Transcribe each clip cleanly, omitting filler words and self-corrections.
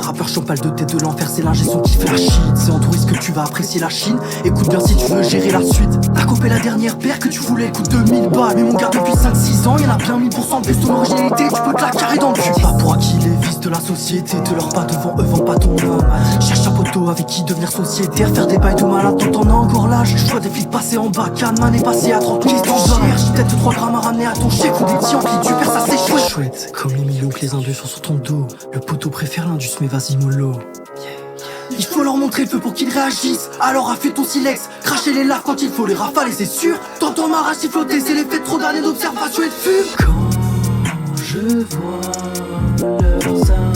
rappeur champal de tête de l'enfer, c'est l'ingé son qui fait la shit. C'est en touriste que tu vas apprécier la Chine. Écoute bien si tu veux gérer la suite. T'as copé la dernière paire que tu voulais, coûte 2000 balles. Mais mon gars depuis 5-6 ans, y'en a bien 1000% de baisse ton originalité, tu peux te la carrer dans le cul. Pas pour acquis les vices de la société, te leur pas devant eux, vends pas ton homme. Cherche un poteau avec qui devenir sociétaire, faire des bails de malade tant t'en as encore l'âge. Je vois des flics passer en bas, Canman est passé à 30 pieds. J'ai peut-être 3 grammes à ramener à ton chèque ou des tiens qui tu perds, ça c'est chouette. Chouette, comme les millions que les indus sont sur ton dos. Le poteau préfère l'indus, mais vas-y mollo. Il faut leur montrer le feu pour qu'ils réagissent. Alors affûte ton silex, cracher les laves quand il faut les rafaler, c'est sûr. T'entends ma rage siffloter, c'est l'effet de trop d'années d'observation et de fume. Quand je vois leurs âmes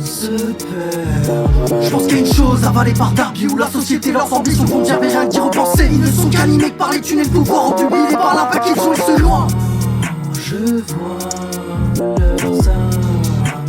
se perdre, je pense qu'il y a une chose avalée par Darby, où la société, leurs ambitions font bien, mais rien d'y repenser. Ils ne sont qu'animés que par les thunes et le pouvoir, obnubilés par l'impact qu'ils ont et se loin. Je vois leurs âmes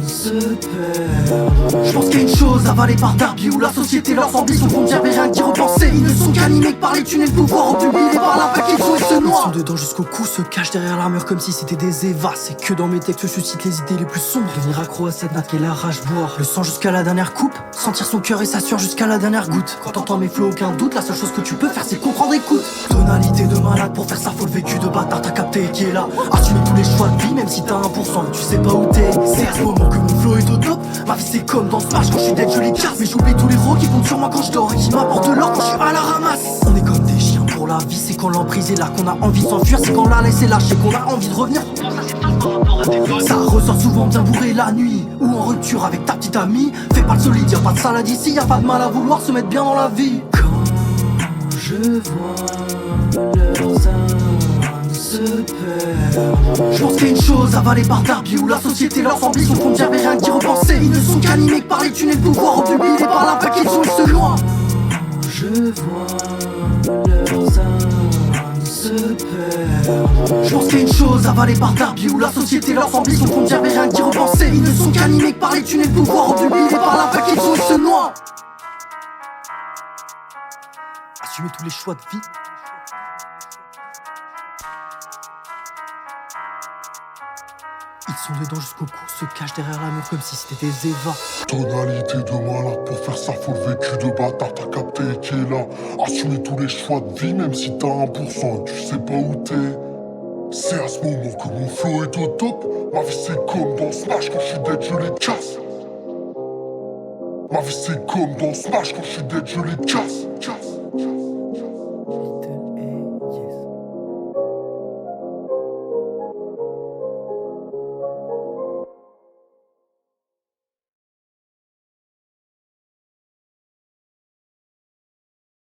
se perdre, je pense qu'il y a une chose avalée par Darby, où la société, leurs ambitions font bien, mais rien d'y repenser. Ils ne sont qu'animés que par les thunes et le pouvoir, obnubilés par l'impact qu'ils ont et se noient. Ils sont dedans jusqu'au cou, se cachent derrière l'armure comme si c'était des évas. C'est que dans mes textes se suscitent les idées les plus sombres. Devenir accro à cette natte qu'est la rage, boire le sang jusqu'à la dernière coupe, sentir son cœur et sa sueur jusqu'à la dernière goutte. Quand t'entends mes flots, aucun doute, la seule chose que tu peux faire c'est comprendre, écoute. Tonalité de malade, pour faire ça faut le vécu de bâtard, t'as capté qui est là. Assumer tous les choix de vie, même si t'as 1% et tu sais pas où t'es. C'est à ce moment que mon flow est au top. Ma vie c'est comme dans Smash, quand je suis dead je les casse. Mais j'oublie tous les héros qui comptent sur moi quand je dors et qui m'apportent l'or quand je suis à la ramasse. On est comme des chiens pour la vie, c'est quand l'emprise est là qu'on a envie de s'enfuir. C'est quand la laisse est lâchée qu'on a envie de revenir. Ça ressort souvent bien bourré la nuit, ou en rupture avec ta petite amie. Fais pas le solide, y'a pas de salade ici, y'a pas de mal à vouloir se mettre bien dans la vie. Quand je vois leurs âmes se perdre, je pense qu'il y a une chose avalée par Darby, où la société, leurs ambitions font bien, mais rien d'y repenser. Ils ne sont qu'animés que par les thunes et le pouvoir, obnubilés par l'impact qu'ils ont et se loin. Je vois leurs âmes se perdre, je pense qu'il y a une chose avalée par Darby, où la société, leurs ambitions font bien, mais rien d'y repenser. Ils ne sont qu'animés que par les thunes et le pouvoir, obnubilés par l'impact qu'ils ont et se noient. Assumer tous les choix de vie. Ils sont dedans jusqu'au cou, se cachent derrière la mur comme si c'était des évas. Tonalité de malade, pour faire ça faut le vécu de bâtard, t'as capté qui est là. Assumer tous les choix de vie, même si t'as 1% et tu sais pas où t'es. C'est à ce moment que mon flow est au top. Ma vie c'est comme dans Smash, quand je suis dead je les casse. Ma vie c'est comme dans Smash, quand je suis dead je les casse.